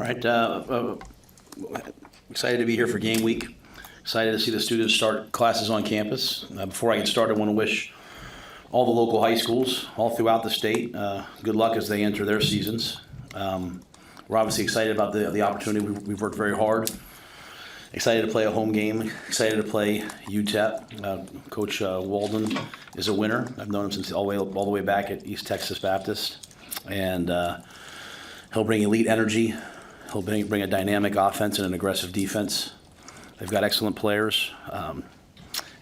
right. Excited to be here for game week. Excited to see the students start classes on campus. Before I get started, I want to wish all the local high schools all throughout the state good luck as they enter their seasons. We're obviously excited about the opportunity. We've worked very hard. Excited to play a home game. Excited to play UTEP. Coach Walden is a winner. I've known him since all the way back at East Texas Baptist, and he'll bring elite energy. He'll bring a dynamic offense and an aggressive defense. They've got excellent players,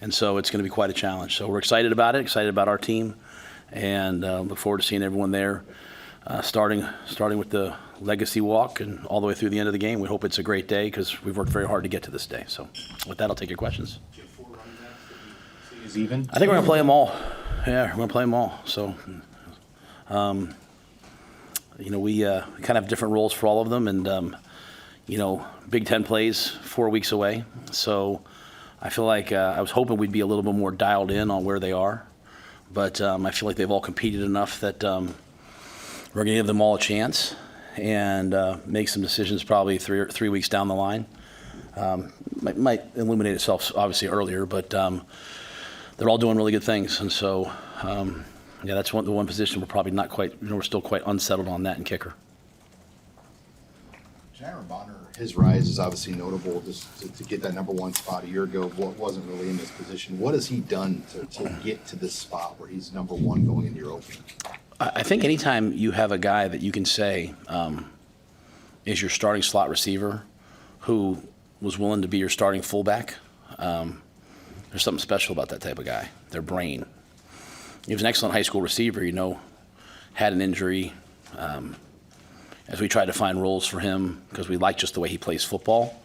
and so it's going to be quite a challenge. So we're excited about it. Excited about our team, and look forward to seeing everyone there. Starting with the legacy walk and all the way through the end of the game. We hope it's a great day because we've worked very hard to get to this day. So with that, I'll take your questions. Do you have 4 running backs that you see as even? I think we're going to play them all. Yeah, we're going to play them all. So, we kind of have different roles for all of them. And, Big Ten plays 4 weeks away. So I feel like I was hoping we'd be a little bit more dialed in on where they are. But I feel like they've all competed enough that we're going to give them all a chance and make some decisions probably 3 weeks down the line. Might illuminate itself obviously earlier, but they're all doing really good things. And so, that's the one position we're probably not quite, we're still quite unsettled on that in kicker. Jaron Bonner, his rise is obviously notable just to get that number 1 spot a year ago. Wasn't really in this position. What has he done to get to this spot where he's number 1 going into your opening? I think anytime you have a guy that you can say is your starting slot receiver who was willing to be your starting fullback, there's something special about that type of guy, their brain. He was an excellent high school receiver, had an injury. As we tried to find roles for him because we liked just the way he plays football,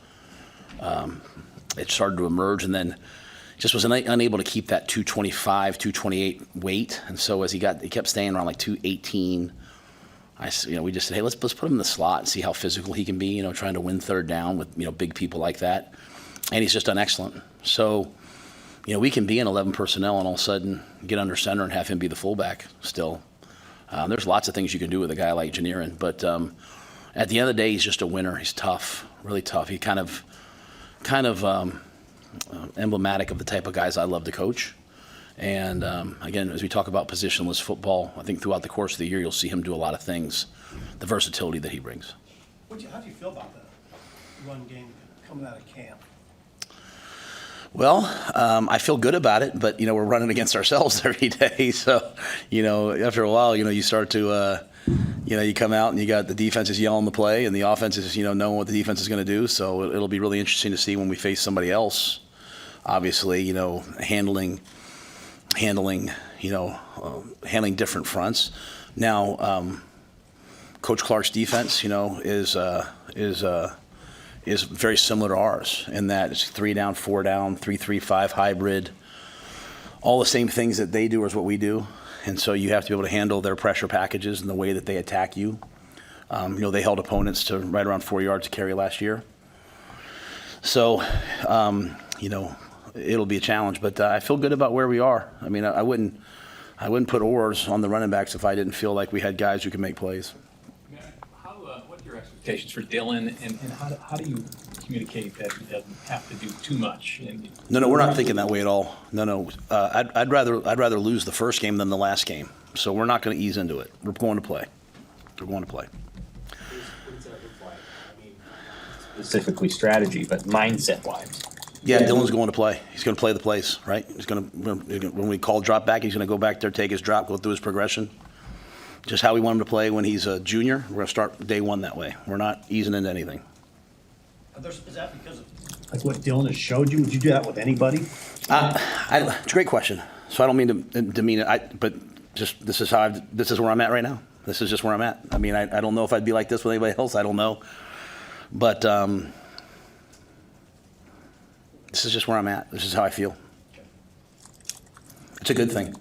it started to emerge, and then just was unable to keep that 225, 228 weight. And so as he kept staying around like 218, we just said, hey, let's put him in the slot and see how physical he can be, trying to win third down with, big people like that. And he's just done excellent. So, we can be in 11 personnel and all of a sudden get under center and have him be the fullback still. There's lots of things you can do with a guy like Janirin, but at the end of the day, he's just a winner. He's tough, really tough. He kind of emblematic of the type of guys I love to coach. And again, as we talk about positionless football, I think throughout the course of the year, you'll see him do a lot of things, the versatility that he brings. How do you feel about the run game coming out of camp? Well, I feel good about it, but, we're running against ourselves every day. So, after a while, you start to, you come out and you got the defense is yelling the play and the offense is, knowing what the defense is going to do. So it'll be really interesting to see when we face somebody else, obviously, handling different fronts. Now, Coach Clark's defense, is very similar to ours in that it's 3 down, 4 down, 3-3-5 hybrid. All the same things that they do is what we do. And so you have to be able to handle their pressure packages and the way that they attack you. They held opponents to right around 4 yards to carry last year. So, it'll be a challenge, but I feel good about where we are. I mean, I wouldn't put oars on the running backs if I didn't feel like we had guys who could make plays. What are your expectations for Dylan, and how do you communicate that he doesn't have to do too much? No, we're not thinking that way at all. No. I'd rather lose the first game than the last game. So we're not going to ease into it. We're going to play. We're going to play. What does that look like? I mean, specifically strategy, but mindset-wise. Yeah, Dylan's going to play. He's going to play the plays, right? When we call drop back, he's going to go back there, take his drop, go through his progression. Just how we want him to play when he's a junior. We're going to start day 1 that way. We're not easing into anything. Is that because of like what Dylan has showed you? Would you do that with anybody? It's a great question. So I don't mean to demean it, but just this is where I'm at right now. This is just where I'm at. I mean, I don't know if I'd be like this with anybody else. I don't know. But this is just where I'm at. This is how I feel. It's a good thing.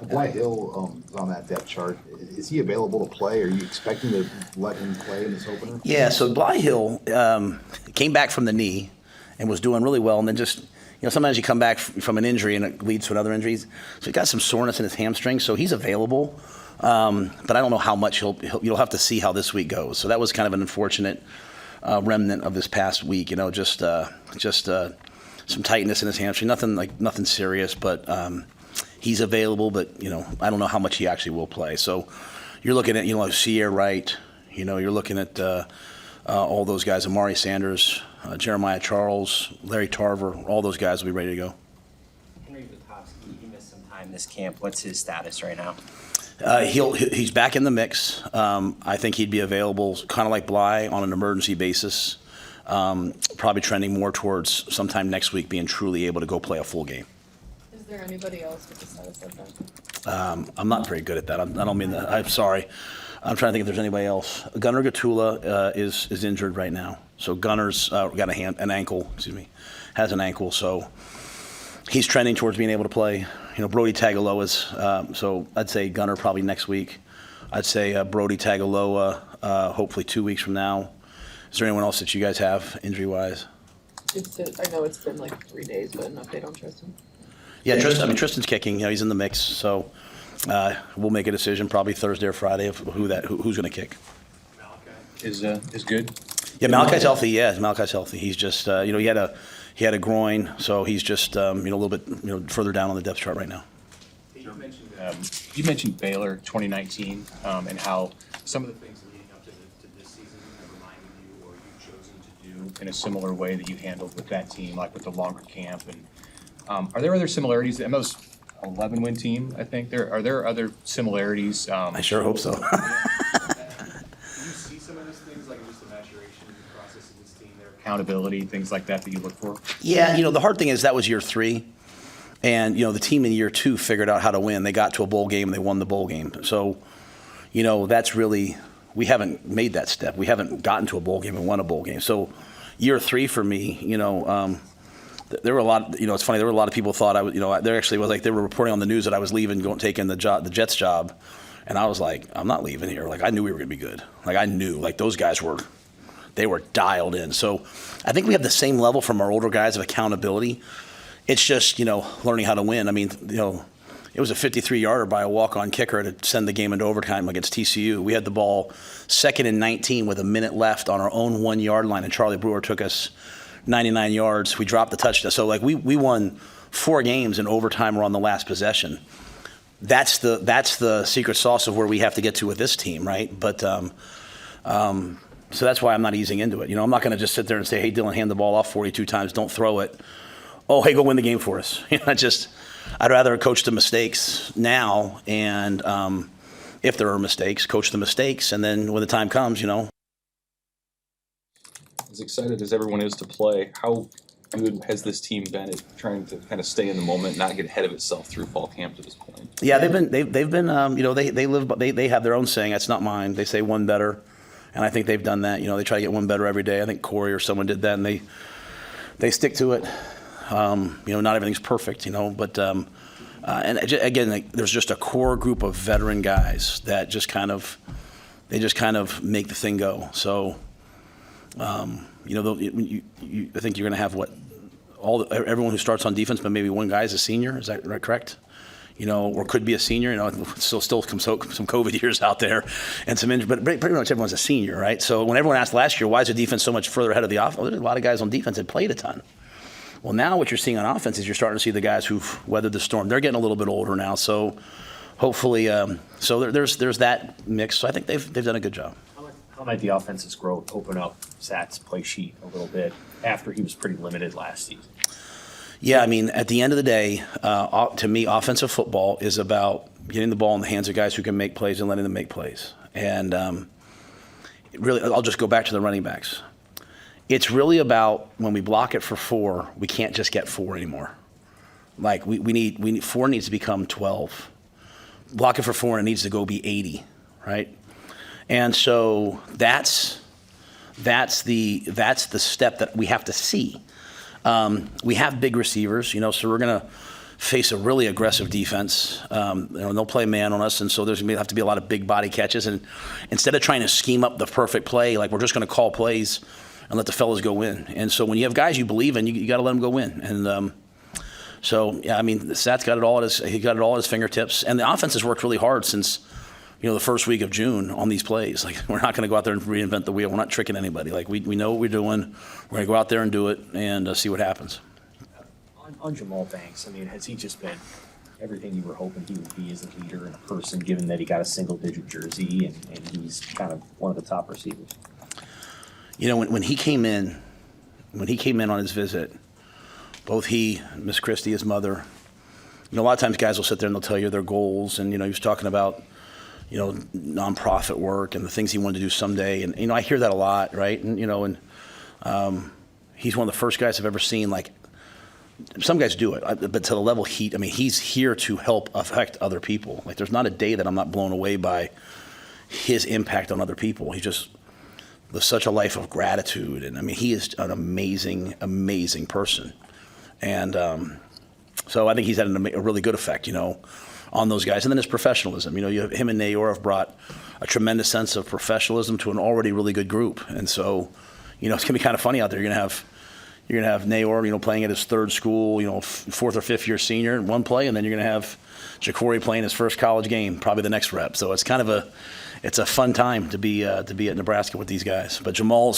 Bly Hill is on that depth chart. Is he available to play? Are you expecting to let him play in this opener? Yeah, so Bly Hill came back from the knee and was doing really well, and then just, sometimes you come back from an injury and it leads to another injury. So he got some soreness in his hamstring, so he's available. But I don't know how much you'll have to see how this week goes. So that was kind of an unfortunate remnant of this past week. Just some tightness in his hamstring. Nothing serious, but he's available. But I don't know how much he actually will play. So you're looking at Sierra Wright. You're looking at all those guys: Amari Sanders, Jeremiah Charles, Larry Tarver. All those guys will be ready to go. Henry Bukowski, he missed some time this camp. What's his status right now? He's back in the mix. I think he'd be available, kind of like Bly, on an emergency basis. Probably trending more towards sometime next week being truly able to go play a full game. Is there anybody else with the status like that? I'm not very good at that. I don't mean that. I'm sorry. I'm trying to think if there's anybody else. Gunnar Gatula is injured right now. So Gunnar's got an ankle. Has an ankle. So he's trending towards being able to play. Brody Tagaloa's. So I'd say Gunnar probably next week. I'd say Brody Tagaloa hopefully 2 weeks from now. Is there anyone else that you guys have injury-wise? I know it's been like 3 days, but an update on Tristan. Yeah, Tristan's kicking. He's in the mix. So we'll make a decision probably Thursday or Friday of who's going to kick. Malachi is good. Yeah, Malachi's healthy. Yeah, Malachi's healthy. He's just he had a groin, so he's just a little bit further down on the depth chart right now. You mentioned Baylor 2019 and how some of the things leading up to this season have reminded you, or you've chosen to do in a similar way that you handled with that team, like with the longer camp. And are there other similarities? And those 11-win team, I think are there other similarities? I sure hope so. Do you see some of those things, like just the maturation process of this team, their accountability, things like that you look for? Yeah, the hard thing is that was year 3. And, the team in year 2 figured out how to win. They got to a bowl game, and they won the bowl game. So, that's really, we haven't made that step. We haven't gotten to a bowl game and won a bowl game. So year 3 for me, there were a lot, it's funny, there were a lot of people thought I was, there actually was they were reporting on the news that I was leaving, taking the Jets job. And I was like, I'm not leaving here. I knew we were going to be good. I knew, those guys they were dialed in. So I think we have the same level from our older guys of accountability. It's just, learning how to win. It was a 53-yarder by a walk-on kicker to send the game into overtime against TCU. We had the ball 2nd and 19 with a minute left on our own 1-yard line, and Charlie Brewer took us 99 yards. We dropped the touchdown. So, we won 4 games in overtime or on the last possession. That's the secret sauce of where we have to get to with this team, right? But so that's why I'm not easing into it. I'm not going to just sit there and say, hey, Dylan, hand the ball off 42 times, don't throw it. Oh, hey, go win the game for us. I'd rather coach the mistakes now, and if there are mistakes, coach the mistakes, and then when the time comes, As excited as everyone is to play, how good has this team been at trying to kind of stay in the moment, not get ahead of itself through fall camp to this point? Yeah, they've been they have their own saying. That's not mine. They say one better, and I think they've done that. They try to get one better every day. I think Corey or someone did that, and they stick to it. Not everything's perfect, but and again, there's just a core group of veteran guys that just kind of make the thing go. So, I think you're going to have everyone who starts on defense, but maybe one guy is a senior. Is that correct? Or could be a senior. Still some COVID years out there, and some injury, but pretty much everyone's a senior, right? So when everyone asked last year, why is the defense so much further ahead of the offense? Well, there's a lot of guys on defense that played a ton. Well, now what you're seeing on offense is you're starting to see the guys who've weathered the storm. They're getting a little bit older now, so hopefully, there's that mix. So I think they've done a good job. How might the offense's growth open up Sat's play sheet a little bit after he was pretty limited last season? Yeah, at the end of the day, to me, offensive football is about getting the ball in the hands of guys who can make plays and letting them make plays. And really, I'll just go back to the running backs. It's really about when we block it for 4, we can't just get 4 anymore. We need 4 needs to become 12. Block it for 4 and it needs to go be 80, right? And so that's the step that we have to see. We have big receivers, so we're going to face a really aggressive defense. They'll play man on us, and so there's going to have to be a lot of big body catches. And instead of trying to scheme up the perfect play, we're just going to call plays and let the fellas go in. And so when you have guys you believe in, you got to let them go in. And Sat's got it all at his fingertips. And the offense has worked really hard since the first week of June on these plays. Like, we're not going to go out there and reinvent the wheel. We're not tricking anybody. Like, we know what we're doing. We're going to go out there and do it and see what happens. On Jamal Banks, I mean, has he just been everything you were hoping he would be as a leader and a person, given that he got a single-digit jersey and he's kind of one of the top receivers? When he came in on his visit, both he, Miss Christie, his mother, a lot of times guys will sit there and they'll tell you their goals, and he was talking about nonprofit work and the things he wanted to do someday, and I hear that a lot, right? And he's one of the first guys I've ever seen, like, some guys do it, but to the level he's here to help affect other people. Like, there's not a day that I'm not blown away by his impact on other people. He just lives such a life of gratitude, and he is an amazing, amazing person. And so I think he's had a really good effect, on those guys. And then his professionalism. Him and Raiola have brought a tremendous sense of professionalism to an already really good group. And so, it's going to be kind of funny out there. You're going to have Raiola, playing at his third school, fourth or fifth year senior in one play, and then you're going to have Jacory playing his first college game, probably the next rep. So it's kind of it's a fun time to be at Nebraska with these guys. But Jamal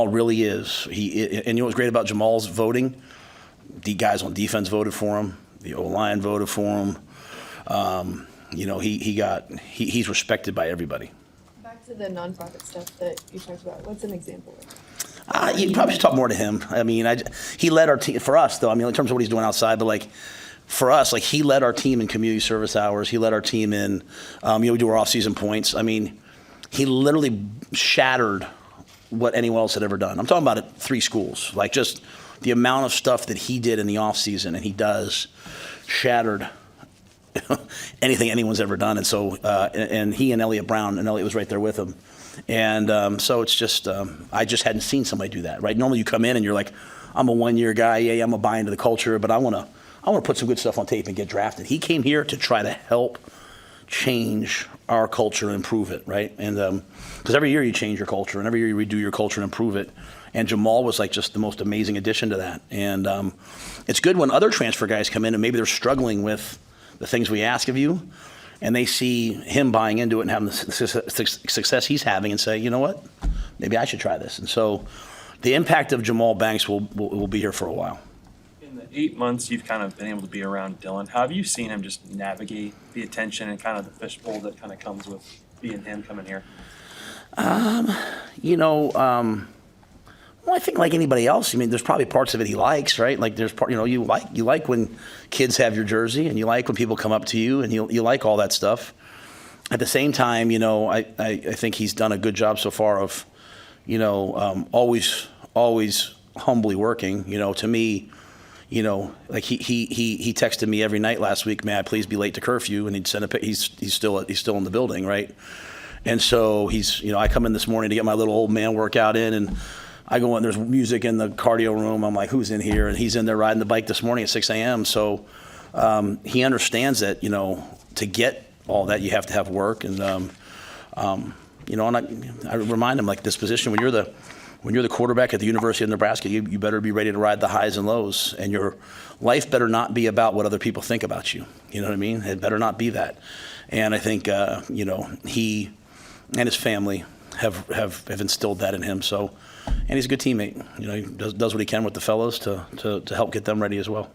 really is. And what's great about Jamal's voting? The guys on defense voted for him. The O-line voted for him. He's respected by everybody. Back to the nonprofit stuff that you talked about. What's an example of? You probably should talk more to him. He led our team for us, though. In terms of what he's doing outside, but like for us, like he led our team in community service hours. He led our team in, we do our off-season points. He literally shattered what anyone else had ever done. I'm talking about at 3 schools. Like, just the amount of stuff that he did in the off-season, and he does, shattered anything anyone's ever done. And so, and he and Elliot Brown, and Elliot was right there with him. And so it's just, I just hadn't seen somebody do that, right? Normally you come in and you're like, I'm a 1-year guy, yeah, I'm a buy into the culture, but I want to put some good stuff on tape and get drafted. He came here to try to help change our culture and improve it, right? And because every year you change your culture, and every year you redo your culture and improve it. And Jamal was like just the most amazing addition to that. And it's good when other transfer guys come in and maybe they're struggling with the things we ask of you, and they see him buying into it and having the success he's having, and say, you know what, maybe I should try this. And so the impact of Jamal Banks will be here for a while. In the 8 months you've kind of been able to be around Dylan, how have you seen him just navigate the attention and kind of the fishbowl that kind of comes with being him coming here? Well, I think like anybody else, there's probably parts of it he likes, right? Like there's part, you like when kids have your jersey, and you like when people come up to you, and you like all that stuff. At the same time, I think he's done a good job so far of, always humbly working. To me, like he texted me every night last week, may I please be late to curfew, and he'd send a he's still in the building, right? And so I come in this morning to get my little old man workout in, and I go in, there's music in the cardio room. I'm like, who's in here? And he's in there riding the bike this morning at 6 a.m. So he understands that, to get all that, you have to have work. And, and I remind him, like, this position, when you're the quarterback at the University of Nebraska, you better be ready to ride the highs and lows. And your life better not be about what other people think about you. You know what I mean? It better not be that. And I think, he and his family have instilled that in him. So, and he's a good teammate. He does what he can with the fellows to help get them ready as well.